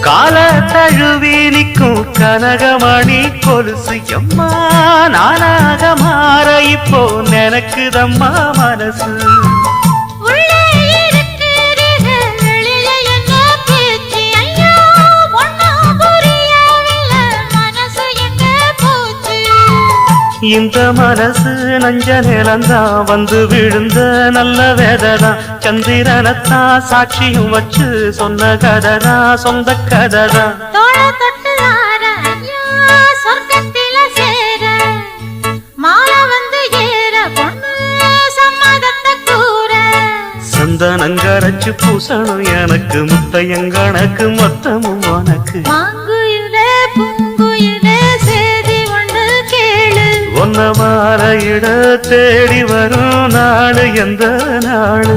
கால தழுவி நிற்கும் கனகமணி கொலுசு எம்மா நானாக மாற இப்போ நினைக்குதம்மா மனசு இந்த மனசு நஞ்ச நிலந்தான் வந்து விழுந்த நல்ல வேததான் சந்திரனத்தான் சாட்சியும் வச்சு சொன்ன கததான் சொந்த கததான் சந்தனங்கரைச்சு பூசணும் எனக்கு முத்தையங்கணக்கு மொத்தமும் உனக்கு ஒன்ன மாற இட தேடி வரும் நாடு எந்த நாடு